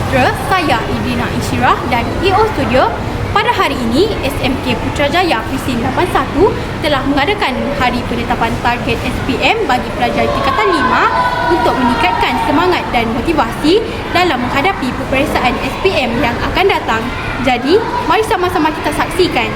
Sutera, saya Idrina Insyirah dan EO Studio. Pada hari ini, SMK Putrajaya Presin 81 telah mengadakan Hari Penetapan Target SPM bagi pelajar tingkatan 5 untuk meningkatkan semangat dan motivasi dalam menghadapi peperiksaan SPM yang akan datang. Jadi, mari sama-sama kita saksikan.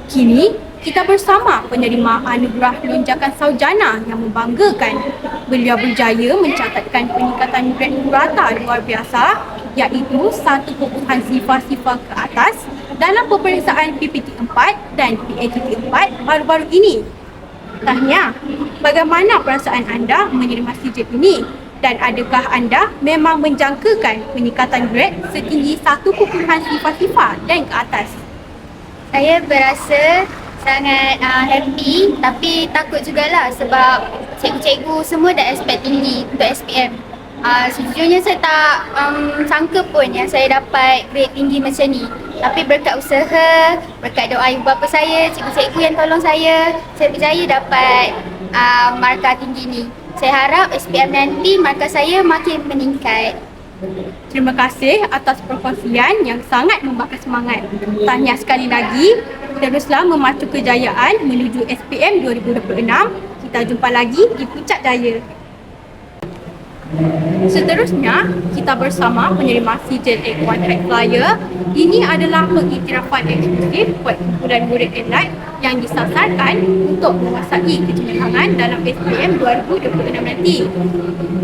Kini, kita bersama penerima anugerah lonjakan sarjana yang membanggakan. Beliau berjaya mencatatkan peningkatan grade purata luar biasa iaitu 1.0 ke atas dalam peperiksaan PPT 4 dan PATT 4 baru-baru ini. Tahniah, bagaimana perasaan anda menerima sijil ini? Dan adakah anda memang menjangkakan peningkatan grade setinggi 1.0 dan ke atas? Saya berasa sangat happy tapi takut jugalah sebab cikgu-cikgu semua dah expect tinggi untuk SPM. Sejujurnya saya tak sangka pun yang saya dapat grade tinggi macam ni. Tapi berkat usaha, berkat doa ibu bapa saya, cikgu-cikgu yang tolong saya berjaya dapat markah tinggi ni. Saya harap SPM nanti markah saya makin meningkat. Terima kasih atas perkongsian yang sangat membakar semangat. Tahniah sekali lagi. Teruslah memacu kejayaan menuju SPM 2026. Kita jumpa lagi di Puncak Jaya. Seterusnya, kita bersama penerima sijil A1 High Flyer. Ini adalah pengiktirafan eksklusif buat kumpulan murid Enlight yang disasarkan untuk menguasai kecemerlangan dalam SPM 2026 nanti.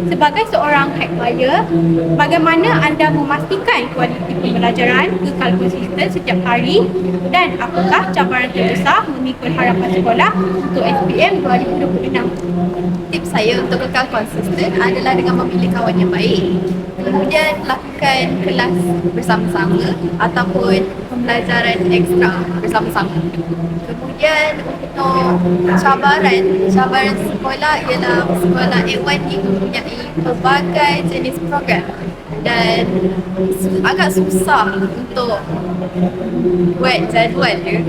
Sebagai seorang head buyer, bagaimana anda memastikan kualiti pembelajaran kekal konsisten setiap hari dan apakah cabaran terbesar memikul harapan sekolah untuk SPM 2026? Tips saya untuk kekal konsisten adalah dengan memilih kawan yang baik. Kemudian lakukan kelas bersama-sama ataupun pembelajaran ekstra bersama-sama. Kemudian untuk cabaran sekolah ialah sekolah A1 ni mempunyai pelbagai jenis program dan agak susah untuk buat jadual dia.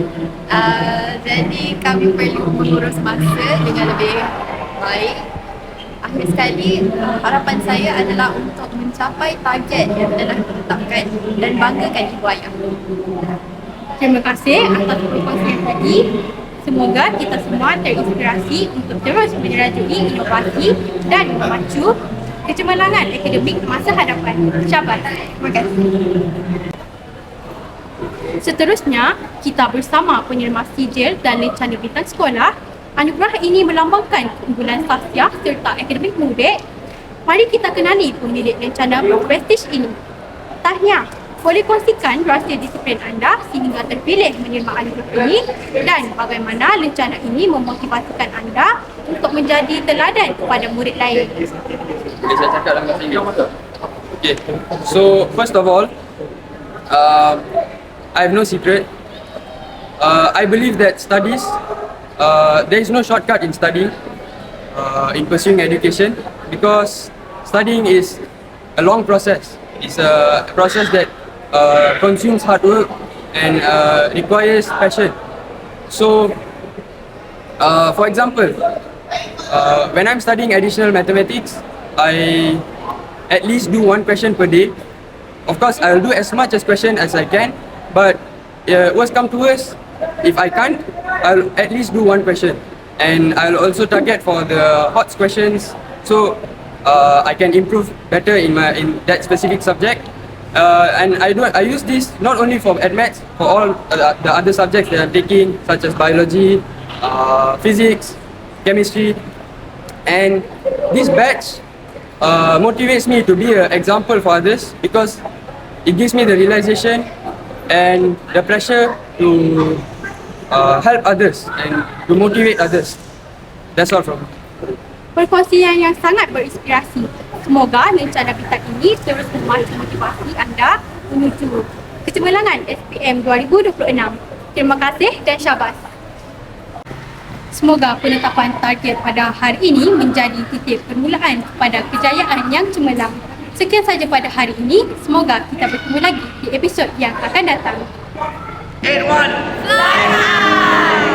Jadi kami perlu mengurus masa dengan lebih baik. Akhir sekali, harapan saya adalah untuk mencapai target yang telah ditetapkan dan banggakan ibu ayah. Terima kasih atas perkongsian tadi. Semoga kita semua terinspirasi untuk terus menyerajui inovasi dan memacu kecemerlangan akademik masa hadapan. Syabas. Terima kasih. Seterusnya, kita bersama penyerma sijil dan lencana bintang sekolah. Anugerah ini melambangkan keunggulan sahsiah serta akademik murid. Mari kita kenali pemilik lencana berprestij ini. Tahniah, boleh kongsikan rahsia disiplin anda sehingga terpilih menerima anugerah ini dan bagaimana lencana ini memotivasikan anda untuk menjadi teladan kepada murid lain. Saya cakap dalam bahasa Inggeris. Okay, so first of all, I have no secret. I believe that studies, there is no shortcut in studying, in pursuing education, because studying is a long process. It's a process that consumes hard work and requires passion. So, for example, when I'm studying additional mathematics, I at least do one question per day. Of course, I'll do as much as question as I can, but worst come to worst, if I can't, I'll at least do one question, and I'll also target for the HOTS questions, so I can improve better in that specific subject. And I use this not only for AdMaths, for all the other subjects that I'm taking, such as biology, physics, chemistry, and this batch motivates me to be an example for others because it gives me the realization and the pressure to help others and to motivate others. That's all from me. Perkongsian yang sangat berinspirasi. Semoga lencana bintang ini terus memacu motivasi anda menuju kecemerlangan SPM 2026. Terima kasih dan syabas. Semoga penetapan target pada hari ini menjadi titik permulaan kepada kejayaan yang cemerlang. Sekian saja pada hari ini. Semoga kita bertemu lagi di episod yang akan datang. 8-1 Fly high!